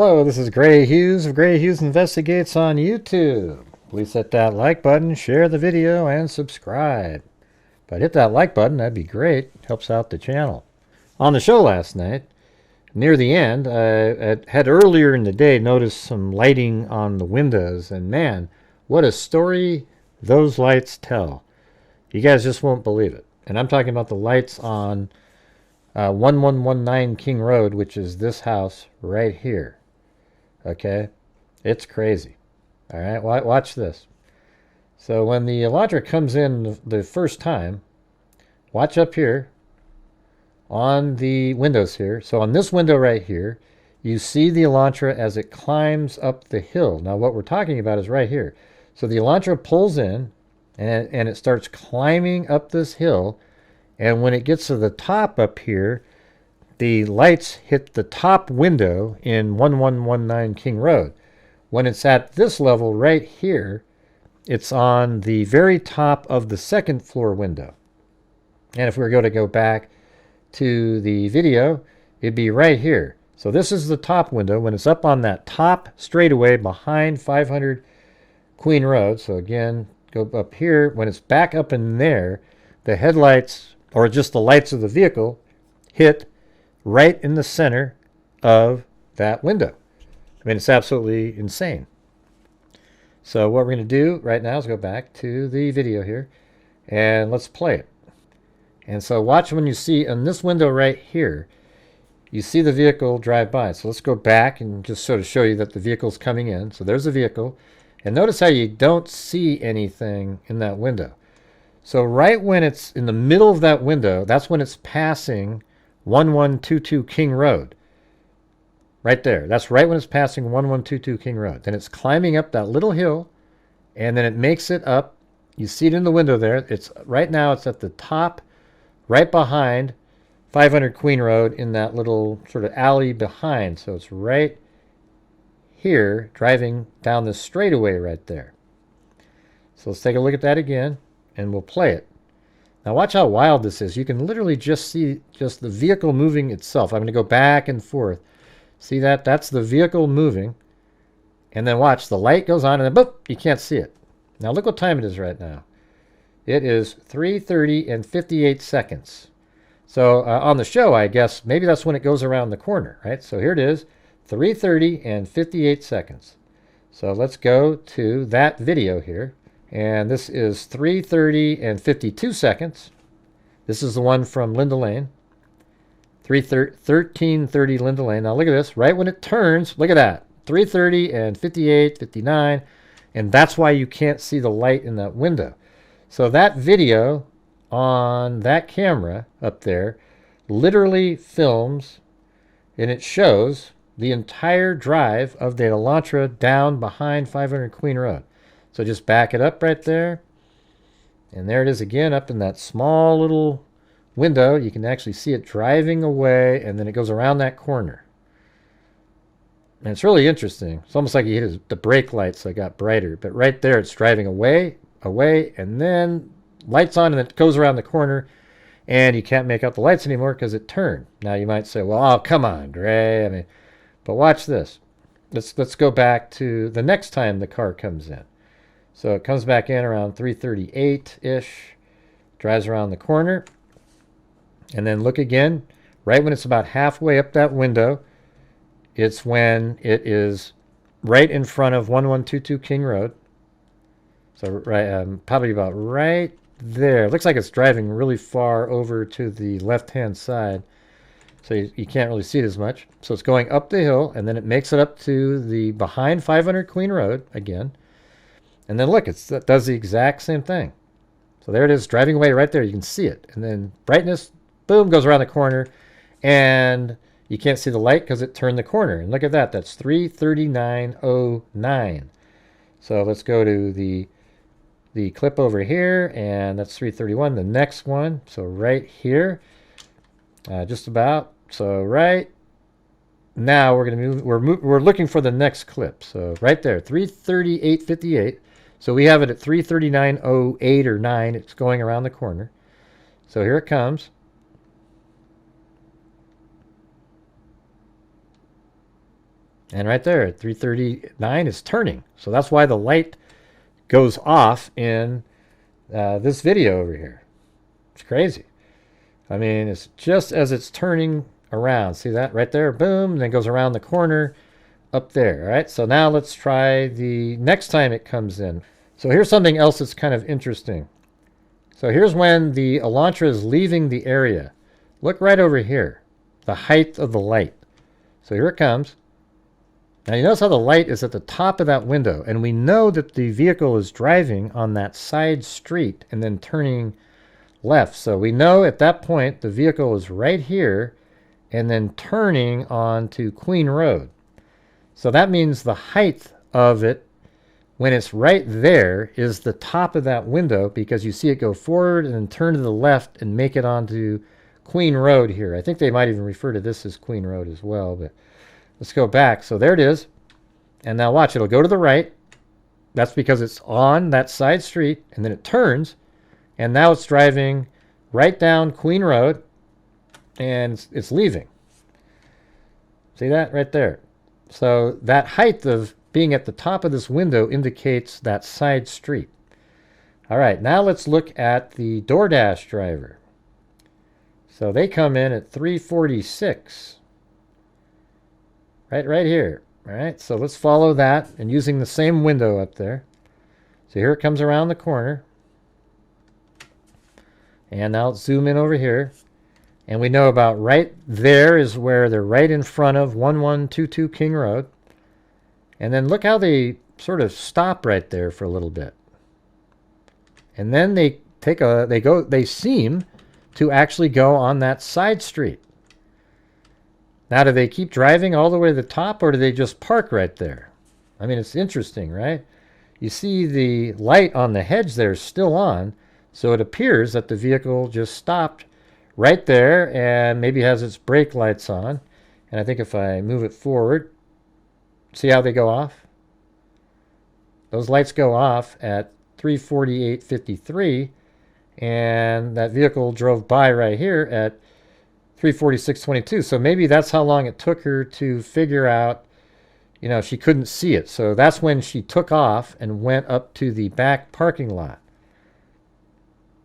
Hello, this is Grant Hughes of Grant Hughes Investigates on YouTube. Please hit that like button, share the video, and subscribe. But hit that like button, that'd be great. Helps out the channel. On the show last night, near the end, I had earlier in the day noticed some lighting on the windows, and man, what a story those lights tell. You guys just won't believe it. And I'm talking about the lights on 1119 King Road, which is this house right here. Okay, it's crazy. All right, watch this. So when the Elantra comes in the first time, watch up here on the windows here. So on this window right here, you see the Elantra as it climbs up the hill. Now what we're talking about is right here. So the Elantra pulls in and it starts climbing up this hill. And when it gets to the top up here, the lights hit the top window in 1119 King Road. When it's at this level right here, it's on the very top of the second floor window. And if we were going to go back to the video, it'd be right here. So this is the top window when it's up on that top straightaway behind 500 Queen Road. So again, go up here. When it's back up in there, the headlights, or just the lights of the vehicle, hit right in the center of that window. I mean, it's absolutely insane. So what we're going to do right now is go back to the video here, and let's play it. And so watch when you see in this window right here, you see the vehicle drive by. So let's go back and just sort of show you that the vehicle's coming in. So there's the vehicle. And notice how you don't see anything in that window. So right when it's in the middle of that window, that's when it's passing 1122 King Road. Right there. That's right when it's passing 1122 King Road. Then it's climbing up that little hill, and then it makes it up. You see it in the window there. It's right now it's at the top, right behind 500 Queen Road in that little sort of alley behind. So it's right here driving down the straightaway right there. So let's take a look at that again. And we'll play it. Now watch how wild this is. You can literally just see just the vehicle moving itself. I'm going to go back and forth. See that? That's the vehicle moving. And then watch, the light goes on and then boop, you can't see it. Now look what time it is right now. It is 3:30 and 58 seconds. So on the show, I guess, maybe that's when it goes around the corner, right? So here it is, 3:30 and 58 seconds. So let's go to that video here. And this is 3:30 and 52 seconds. This is the one from Linda Lane. 13:30 Linda Lane. Now look at this. Right when it turns, look at that. 3:30 and 58, 59. And that's why you can't see the light in that window. So that video on that camera up there literally films and it shows the entire drive of the Elantra down behind 500 Queen Road. So just back it up right there. And there it is again up in that small little window. You can actually see it driving away, and then it goes around that corner. And it's really interesting. It's almost like you hit the brake lights so it got brighter. But right there it's driving away, and then lights on, and it goes around the corner. And you can't make out the lights anymore because it turned. Now you might say, well, oh, come on, Dre. I mean, but watch this. Let's go back to the next time the car comes in. So it comes back in around 3:38-ish, drives around the corner, and then look again, right when it's about halfway up that window, it's when it is right in front of 1122 King Road. So right, probably about right there. It looks like it's driving really far over to the left-hand side, so you can't really see it as much. So it's going up the hill, and then it makes it up to the behind 500 Queen Road again. And then look, it does the exact same thing. So there it is, driving away right there. You can see it. And then brightness, boom, goes around the corner. And you can't see the light because it turned the corner. And look at that. That's 3:39:09. So let's go to the clip over here. And that's 3:31, the next one. So right here, just about. So right now we're going to move. We're looking for the next clip. So right there, 3:38:58. So we have it at 3:39:08 or 9. It's going around the corner. So here it comes. And right there at 3:39 it's turning. So that's why the light goes off in this video over here. It's crazy. I mean, it's just as it's turning around. See that right there? Boom. And then goes around the corner up there. All right. So now let's try the next time it comes in. So here's something else that's kind of interesting. So here's when the Elantra is leaving the area. Look right over here. The height of the light. So here it comes. Now you notice how the light is at the top of that window, and we know that the vehicle is driving on that side street and then turning left. So we know at that point the vehicle is right here and then turning onto Queen Road. So that means the height of it when it's right there is the top of that window, because you see it go forward and then turn to the left and make it onto Queen Road here. I think they might even refer to this as Queen Road as well, but let's go back. So there it is. And now watch, it'll go to the right. That's because it's on that side street, and then it turns, and now it's driving right down Queen Road, and it's leaving. See that right there? So that height of being at the top of this window indicates that side street. All right, now let's look at the DoorDash driver. So they come in at 3:46. Right here. All right, so let's follow that and using the same window up there. So here it comes around the corner. And now let's zoom in over here. And we know about right there is where they're right in front of 1122 King Road. And then look how they sort of stop right there for a little bit. And then they seem to actually go on that side street. Now, do they keep driving all the way to the top, or do they just park right there? I mean, it's interesting, right? You see the light on the hedge there is still on, so it appears that the vehicle just stopped right there and maybe has its brake lights on. And I think if I move it forward, see how they go off? Those lights go off at 3:48:53, and that vehicle drove by right here at 3:46:22. So maybe that's how long it took her to figure out, you know, she couldn't see it. So that's when she took off and went up to the back parking lot.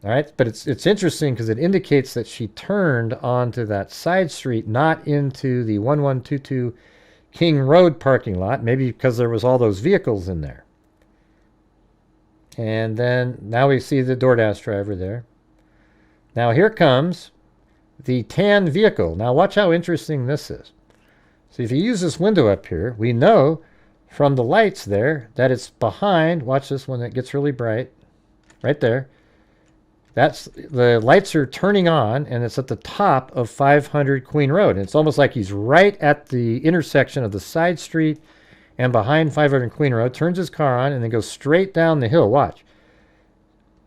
All right, but it's interesting because it indicates that she turned onto that side street, not into the 1122 King Road parking lot, maybe because there was all those vehicles in there. And then now we see the DoorDash driver there. Now here comes the tan vehicle. Now watch how interesting this is. So if you use this window up here, we know from the lights there that it's behind. Watch this when it gets really bright. Right there. That's the lights are turning on, and it's at the top of 500 Queen Road. And it's almost like he's right at the intersection of the side street and behind 500 Queen Road, turns his car on, and then goes straight down the hill. Watch.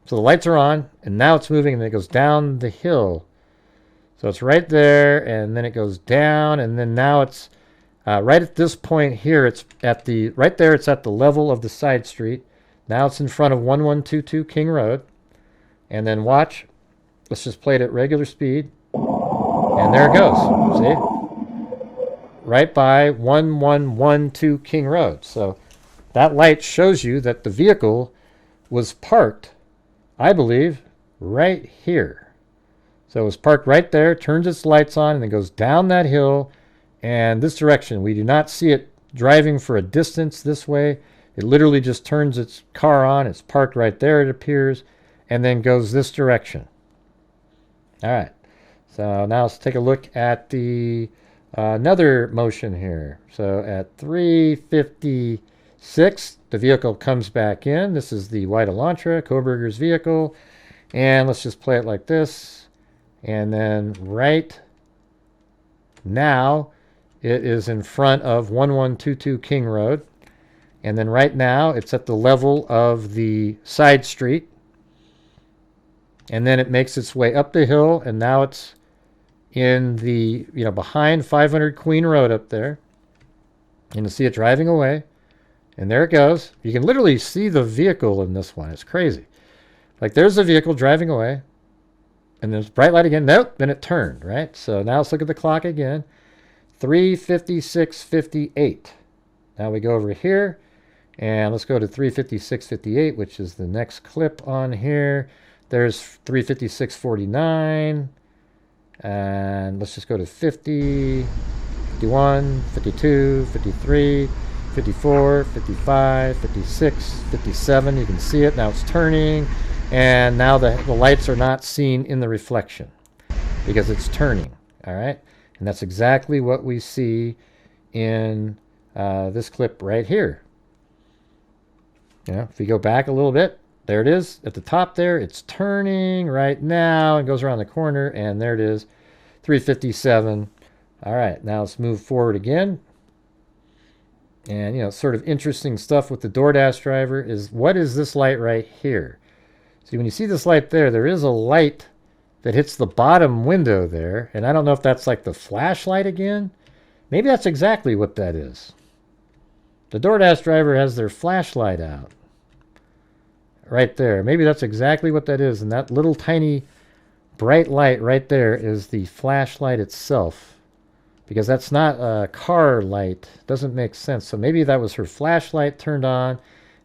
So the lights are on, and now it's moving, and then it goes down the hill. So it's right there, and then it goes down, and then now it's right at this point here. It's at the right there. It's at the level of the side street. Now it's in front of 1122 King Road, and then watch. Let's just play it at regular speed, and there it goes. See, right by 1112 King Road. So that light shows you that the vehicle was parked, I believe, right here. So it was parked right there, turns its lights on, and then goes down that hill and this direction. We do not see it driving for a distance this way. It literally just turns its car on. It's parked right there, it appears, and then goes this direction. All right. So now let's take a look at the another motion here. So at 3:56, the vehicle comes back in. This is the white Elantra, Koberger's vehicle. And let's just play it like this. And then right now, it is in front of 1122 King Road. And then right now, it's at the level of the side street. And then it makes its way up the hill, and now it's in the, behind 500 Queen Road up there. And you see it driving away. And there it goes. You can literally see the vehicle in this one. It's crazy. Like, there's the vehicle driving away. And there's bright light again. Nope, then it turned, right? So now let's look at the clock again. 3:56:58. Now we go over here, and let's go to 356.58, which is the next clip on here. There's 356.49, and let's just go to 50, 51, 52, 53, 54, 55, 56, 57. You can see it. Now it's turning, and now the lights are not seen in the reflection because it's turning. All right, and that's exactly what we see in this clip right here. If we go back a little bit, there it is at the top there. It's turning right now and goes around the corner, and there it is, 357. All right, now let's move forward again. And, sort of interesting stuff with the DoorDash driver is, what is this light right here? See, when you see this light there, there is a light that hits the bottom window there. And I don't know if that's like the flashlight again. Maybe that's exactly what that is. The DoorDash driver has their flashlight out right there. Maybe that's exactly what that is. And that little tiny bright light right there is the flashlight itself. Because that's not a car light. Doesn't make sense. So maybe that was her flashlight turned on,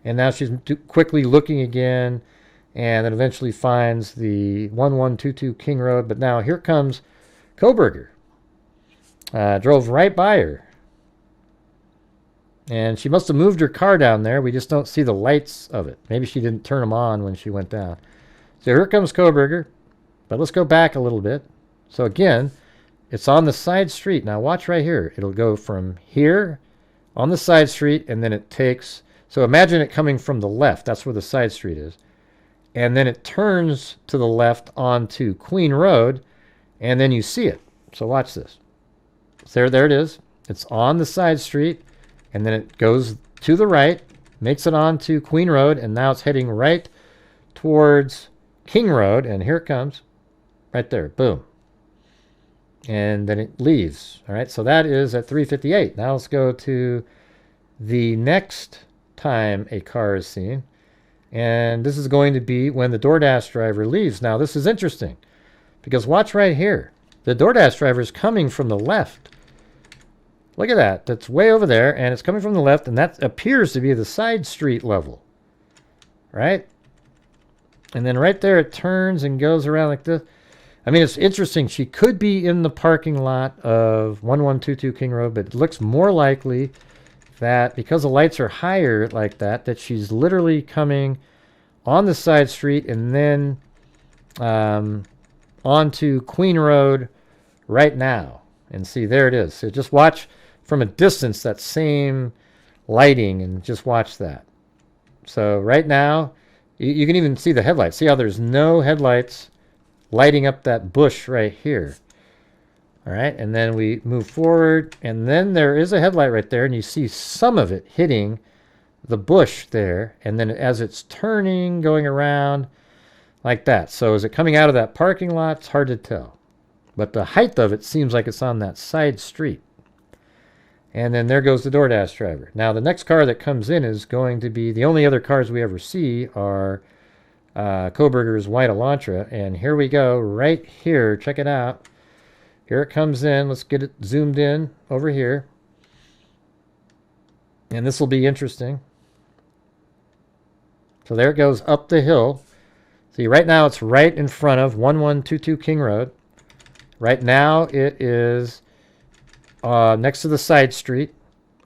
and now she's quickly looking again, and then eventually finds the 1122 King Road. But now here comes Kohberger. Drove right by her. And she must have moved her car down there. We just don't see the lights of it. Maybe she didn't turn them on when she went down. So here comes Kohberger. But let's go back a little bit. So again, it's on the side street. Now watch right here. It'll go from here on the side street, and then it takes, so imagine it coming from the left. That's where the side street is. And then it turns to the left onto Queen Road, and then you see it. So watch this. So there it is. It's on the side street, and then it goes to the right, makes it onto Queen Road, and now it's heading right towards King Road, and here it comes. Right there. Boom. And then it leaves. All right, so that is at 3:58. Now let's go to the next time a car is seen. And this is going to be when the DoorDash driver leaves. Now this is interesting because watch right here. The DoorDash driver is coming from the left. Look at that. That's way over there, and it's coming from the left, and that appears to be the side street level. Right? And then right there it turns and goes around like this. I mean, it's interesting. She could be in the parking lot of 1122 King Road, but it looks more likely that because the lights are higher like that, that she's literally coming on the side street and then onto Queen Road right now. And see, there it is. So just watch from a distance that same lighting and just watch that. So right now, you can even see the headlights. See how there's no headlights lighting up that bush right here. All right, and then we move forward, and then there is a headlight right there, and you see some of it hitting the bush there, and then as it's turning, going around like that. So is it coming out of that parking lot? It's hard to tell. But the height of it seems like it's on that side street. And then there goes the DoorDash driver. Now the next car that comes in is going to be, the only other cars we ever see are Kohberger's white Elantra, and here we go right here. Check it out. Here it comes in. Let's get it zoomed in over here, and this will be interesting. So there it goes up the hill. See, right now it's right in front of 1122 King Road. Right now it is next to the side street,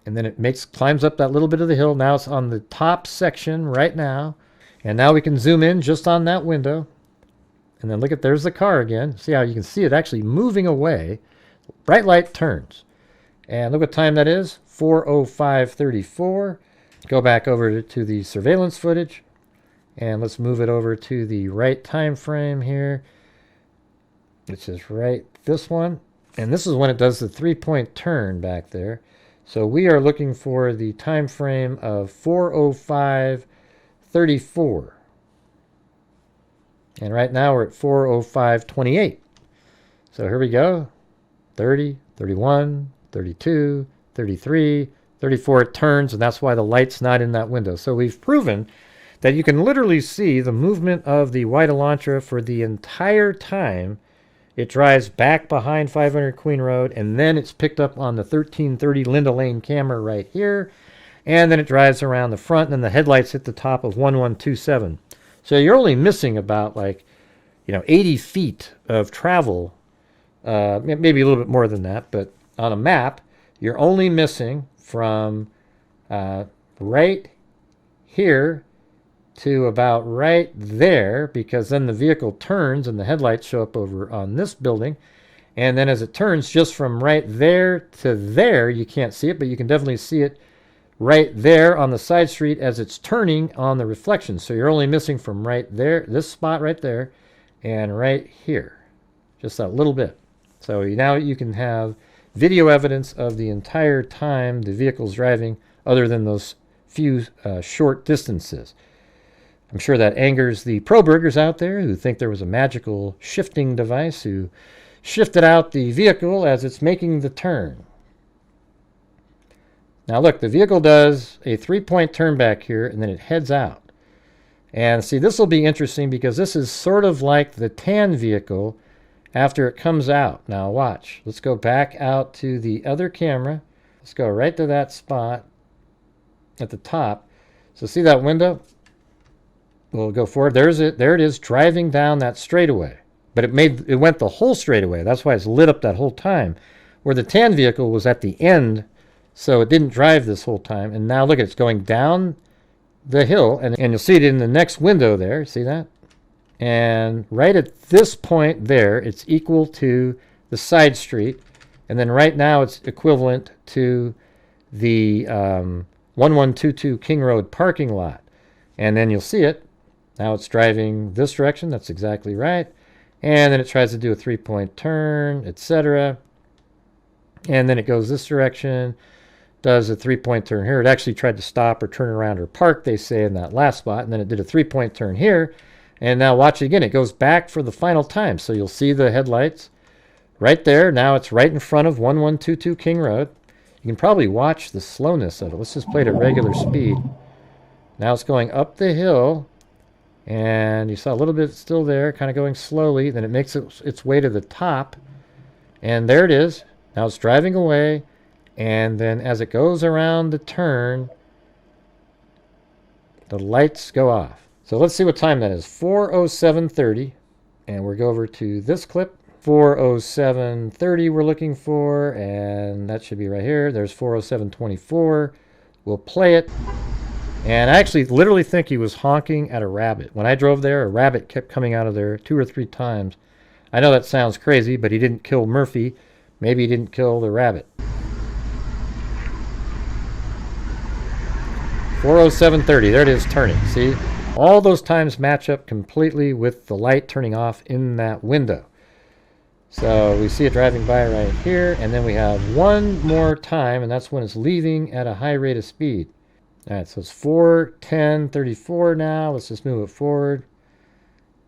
and then it climbs up that little bit of the hill. Now it's on the top section right now. And now we can zoom in just on that window. And then look at, there's the car again. See how you can see it actually moving away. Bright light turns. And look what time that is. 4:05:34. Go back over to the surveillance footage. And let's move it over to the right time frame here, which is right this one. And this is when it does the 3-point turn back there. So we are looking for the time frame of 4:05:34. And right now we're at 4:05:28. So here we go. 30, 31, 32, 33, 34. It turns, and that's why the light's not in that window. So we've proven that you can literally see the movement of the white Elantra for the entire time it drives back behind 500 Queen Road, and then it's picked up on the 1330 Linda Lane camera right here. and then it drives around the front, and then the headlights hit the top of 1127. So you're only missing about, like, 80 feet of travel, maybe a little bit more than that, but on a map, you're only missing from right here to about right there, because then the vehicle turns and the headlights show up over on this building. And then as it turns, just from right there to there, you can't see it, but you can definitely see it right there on the side street as it's turning on the reflection. So you're only missing from right there, this spot right there, and right here. Just that little bit. So now you can have video evidence of the entire time the vehicle's driving, other than those few short distances. I'm sure that angers the pro-burgers out there who think there was a magical shifting device who shifted out the vehicle as it's making the turn. Now look, the vehicle does a 3-point turn back here, and then it heads out. And see, this will be interesting because this is sort of like the tan vehicle after it comes out. Now watch. Let's go back out to the other camera. Let's go right to that spot at the top. So see that window? We'll go forward. There's it. There it is, driving down that straightaway. But it went the whole straightaway. That's why it's lit up that whole time. Where the tan vehicle was at the end, so it didn't drive this whole time. And now look, it's going down the hill, and you'll see it in the next window there. See that? And right at this point there, it's equal to the side street. And then right now it's equivalent to the 1122 King Road parking lot. And then you'll see it. Now it's driving this direction. That's exactly right. And then it tries to do a 3-point turn, etc. And then it goes this direction, does a 3-point turn here. It actually tried to stop or turn around or park, they say, in that last spot. And then it did a 3-point turn here. And now watch it again. It goes back for the final time. So you'll see the headlights right there. Now it's right in front of 1122 King Road. You can probably watch the slowness of it. Let's just play it at regular speed. Now it's going up the hill. And you saw a little bit still there, kind of going slowly. Then it makes its way to the top. And there it is. Now it's driving away. And then as it goes around the turn, the lights go off. So let's see what time that is. 4:07:30. And we'll go over to this clip. 4:07:30 we're looking for. And that should be right here. There's 4:07:24. We'll play it. And I actually literally think he was honking at a rabbit. When I drove there, a rabbit kept coming out of there 2 or 3 times. I know that sounds crazy, but he didn't kill Murphy. Maybe he didn't kill the rabbit. 4:07:30. There it is turning. See? All those times match up completely with the light turning off in that window. So we see it driving by right here. And then we have one more time, and that's when it's leaving at a high rate of speed. All right, so it's 4:10:34 now. Let's just move it forward.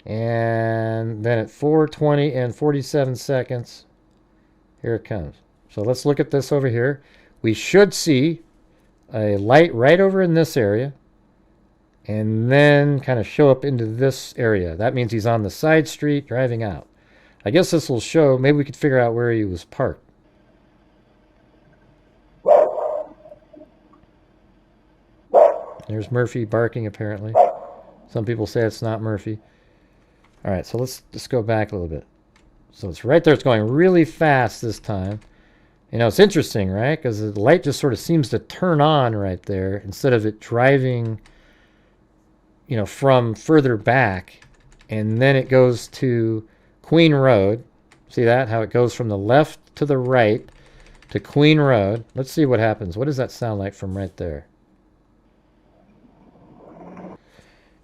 And then at 4:20 and 47 seconds, here it comes. So let's look at this over here. We should see a light right over in this area, and then kind of show up into this area. That means he's on the side street driving out. I guess this will show, maybe we could figure out where he was parked. There's Murphy barking, apparently. Some people say it's not Murphy. All right, so let's just go back a little bit. So it's right there. It's going really fast this time. It's interesting, right? Because the light just sort of seems to turn on right there instead of it driving, from further back. And then it goes to Queen Road. See that? How it goes from the left to the right to Queen Road. Let's see what happens. What does that sound like from right there?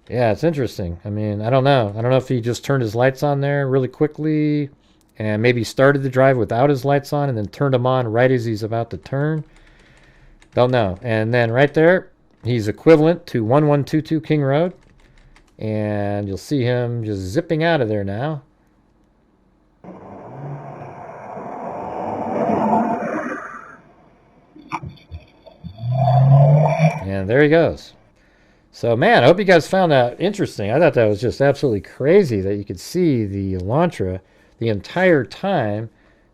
Yeah, it's interesting. I mean, I don't know. I don't know if he just turned his lights on there really quickly and maybe started the drive without his lights on and then turned them on right as he's about to turn. Don't know. And then right there, he's equivalent to 1122 King Road. And you'll see him just zipping out of there now. And there he goes. So, man, I hope you guys found that interesting. I thought that was just absolutely crazy that you could see the Elantra the entire time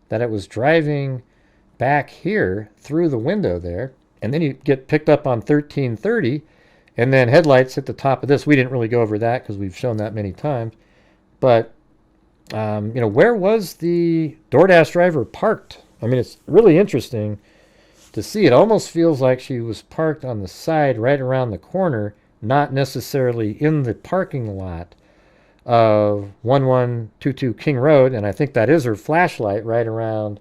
that it was driving back here through the window there. And then you get picked up on 1330, and then headlights at the top of this. We didn't really go over that because we've shown that many times. But, where was the DoorDash driver parked? I mean, it's really interesting to see. It almost feels like she was parked on the side right around the corner, not necessarily in the parking lot of 1122 King Road. And I think that is her flashlight right around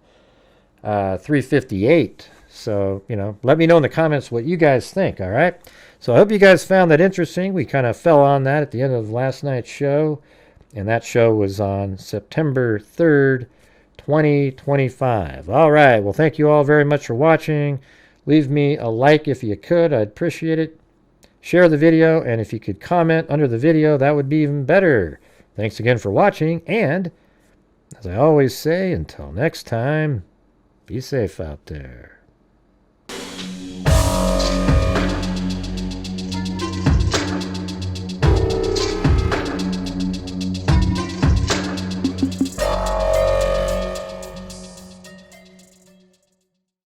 358. So, let me know in the comments what you guys think, all right? So I hope you guys found that interesting. We kind of fell on that at the end of last night's show, and that show was on September 3rd, 2025. All right, well, thank you all very much for watching. Leave me a like if you could. I'd appreciate it. Share the video, and if you could comment under the video, that would be even better. Thanks again for watching, and as I always say, until next time, be safe out there.